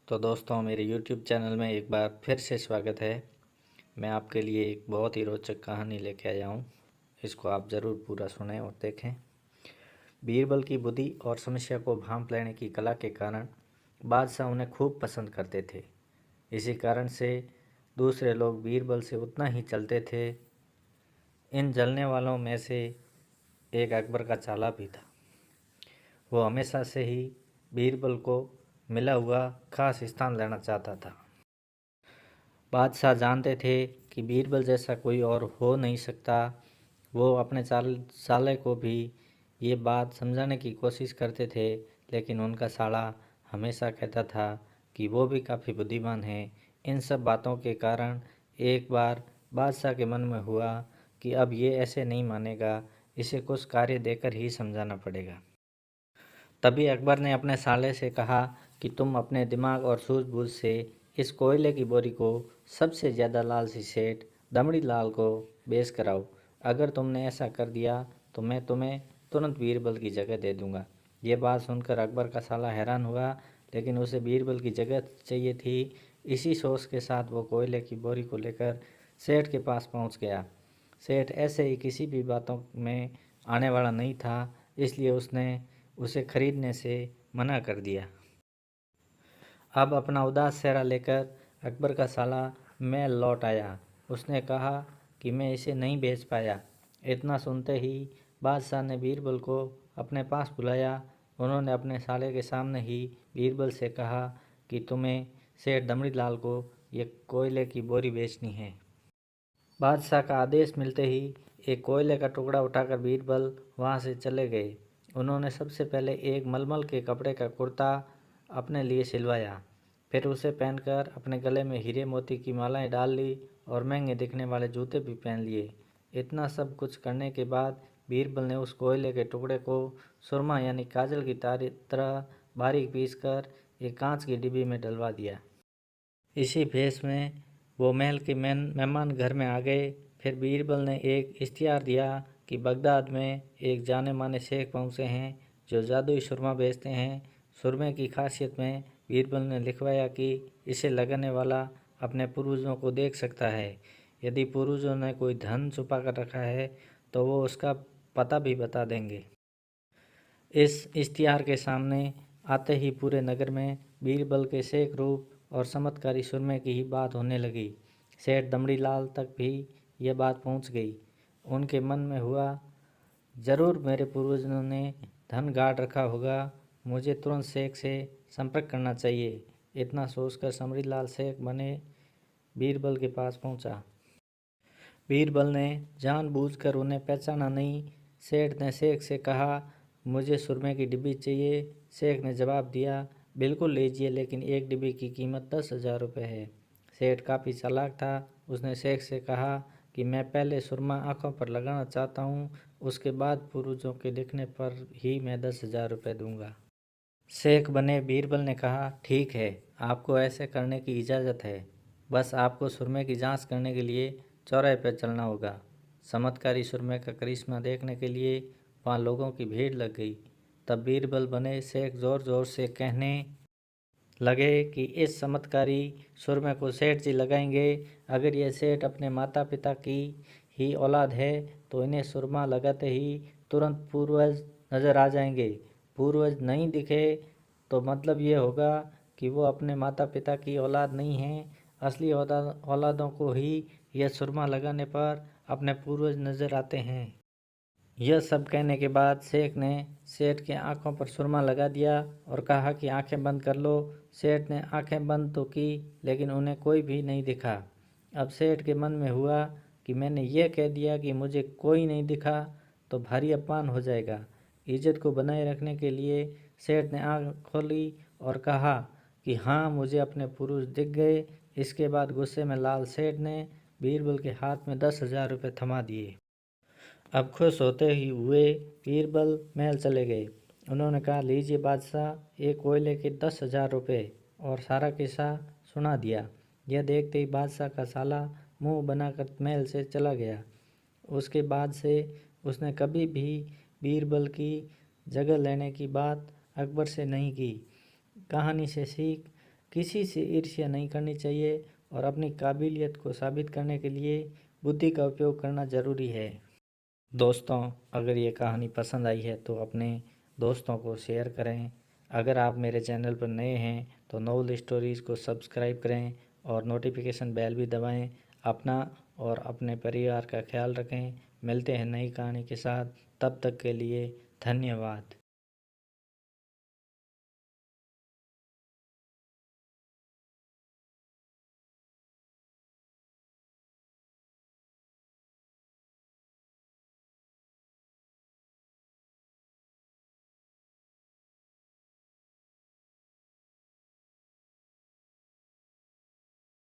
तो दोस्तों, मेरे YouTube चैनल में एक बार फिर से स्वागत है। मैं आपके लिए एक बहुत ही रोचक कहानी लेके आया हूँ। इसको आप ज़रूर पूरा सुनें और देखें। बीरबल की बुद्धि और समस्या को भांप लेने की कला के कारण बादशाह उन्हें खूब पसंद करते थे। इसी कारण से दूसरे लोग बीरबल से उतना ही चलते थे। इन जलने वालों में से एक अकबर का चाला भी था। वो हमेशा से ही बीरबल को मिला हुआ खास स्थान लेना चाहता था। बादशाह जानते थे कि बीरबल जैसा कोई और हो नहीं सकता। वो अपने साले को भी ये बात समझाने की कोशिश करते थे, लेकिन उनका साला हमेशा कहता था कि वो भी काफ़ी बुद्धिमान है। इन सब बातों के कारण एक बार बादशाह के मन में हुआ कि अब ये ऐसे नहीं मानेगा, इसे कुछ कार्य देकर ही समझाना पड़ेगा। तभी अकबर ने अपने साले से कहा कि तुम अपने दिमाग और सूझबूझ से इस कोयले की बोरी को सबसे ज़्यादा लालची सेठ दमड़ी लाल को बेच कराओ। अगर तुमने ऐसा कर दिया तो मैं तुम्हें तुरंत बीरबल की जगह दे दूंगा। ये बात सुनकर अकबर का साला हैरान हुआ, लेकिन उसे बीरबल की जगह चाहिए थी। इसी सोच के साथ वो कोयले की बोरी को लेकर सेठ के पास पहुंच गया। सेठ ऐसे ही किसी भी बातों में आने वाला नहीं था, इसलिए उसने उसे खरीदने से मना कर दिया। अब अपना उदास चेहरा लेकर अकबर का साला महल लौट आया। उसने कहा कि मैं इसे नहीं बेच पाया। इतना सुनते ही बादशाह ने बीरबल को अपने पास बुलाया। उन्होंने अपने साले के सामने ही बीरबल से कहा कि तुम्हें सेठ दमड़ी लाल को ये कोयले की बोरी बेचनी है। बादशाह का आदेश मिलते ही एक कोयले का टुकड़ा उठाकर बीरबल वहां से चले गए। उन्होंने सबसे पहले एक मलमल के कपड़े का कुर्ता अपने लिए सिलवाया। फिर उसे पहनकर अपने गले में हीरे मोती की मालाएं डाल ली और महंगे दिखने वाले जूते भी पहन लिए। इतना सब कुछ करने के बाद बीरबल ने उस कोयले के टुकड़े को सुरमा यानी काजल की तरह बारीक पीसकर एक कांच की डिब्बी में डलवा दिया। इसी भेष में वो महल के मेहमान घर में आ गए। फिर बीरबल ने एक इश्तिहार दिया कि बगदाद में एक जाने माने शेख पहुँचे हैं जो जादुई सुरमा बेचते हैं। सुरमे की खासियत में बीरबल ने लिखवाया कि इसे लगाने वाला अपने पूर्वजों को देख सकता है। यदि पूर्वजों ने कोई धन छुपा कर रखा है तो वो उसका पता भी बता देंगे। इस इश्तिहार के सामने आते ही पूरे नगर में बीरबल के शेख रूप और चमत्कारी सुरमे की ही बात होने लगी। सेठ दमड़ी लाल तक भी यह बात पहुंच गई। उनके मन में हुआ, जरूर मेरे पूर्वजों ने धन गाड़ रखा होगा, मुझे तुरंत शेख से संपर्क करना चाहिए। इतना सोचकर समरी लाल शेख बने बीरबल के पास पहुंचा। बीरबल ने जानबूझकर उन्हें पहचाना नहीं। सेठ ने शेख से कहा, मुझे सुरमे की डिब्बी चाहिए। शेख ने जवाब दिया, बिल्कुल लीजिए, लेकिन एक डिब्बी की कीमत 10,000 रुपये है। सेठ काफ़ी चालाक था। उसने शेख से कहा कि मैं पहले सुरमा आँखों पर लगाना चाहता हूँ, उसके बाद पूर्वजों के लिखने पर ही मैं 10,000 रुपये दूंगा। शेख बने बीरबल ने कहा, ठीक है, आपको ऐसे करने की इजाज़त है। बस आपको सुरमे की जांच करने के लिए चौराहे पर चलना होगा। चमत्कारी सुरमे का करिश्मा देखने के लिए वहाँ लोगों की भीड़ लग गई। तब बीरबल बने शेख ज़ोर ज़ोर से कहने लगे कि इस चमत्कारी सुरमे को सेठ जी लगाएंगे। अगर ये सेठ अपने माता पिता की ही औलाद है तो इन्हें सुरमा लगाते ही तुरंत पूर्वज नज़र आ जाएंगे। पूर्वज नहीं दिखे तो मतलब ये होगा कि वो अपने माता पिता की औलाद नहीं हैं। असली औलादों को ही यह सुरमा लगाने पर अपने पूर्वज नज़र आते हैं। यह सब कहने के बाद शेख ने सेठ के आंखों पर सुरमा लगा दिया और कहा कि आंखें बंद कर लो। सेठ ने आंखें बंद तो की, लेकिन उन्हें कोई भी नहीं दिखा। अब सेठ के मन में हुआ कि मैंने यह कह दिया कि मुझे कोई नहीं दिखा तो भारी अपमान हो जाएगा। इज्जत को बनाए रखने के लिए सेठ ने आंख खोली और कहा कि हाँ, मुझे अपने पुरुष दिख गए। इसके बाद गुस्से में लाल सेठ ने बीरबल के हाथ में 10,000 रुपये थमा दिए। अब खुश होते ही हुए बीरबल महल चले गए। उन्होंने कहा, लीजिए बादशाह, एक कोयले के 10,000 रुपये, और सारा किस्सा सुना दिया। यह देखते ही बादशाह का साला मुंह बनाकर महल से चला गया। उसके बाद से उसने कभी भी बीरबल की जगह लेने की बात अकबर से नहीं की। कहानी से सीख किसी से ईर्ष्या नहीं करनी चाहिए और अपनी काबिलियत को साबित करने के लिए बुद्धि का उपयोग करना ज़रूरी है। दोस्तों, अगर ये कहानी पसंद आई है तो अपने दोस्तों को शेयर करें। अगर आप मेरे चैनल पर नए हैं तो नोवेल स्टोरीज़ को सब्सक्राइब करें और नोटिफिकेशन बेल भी दबाएं। अपना और अपने परिवार का ख्याल रखें। मिलते हैं नई कहानी के साथ, तब तक के लिए धन्यवाद।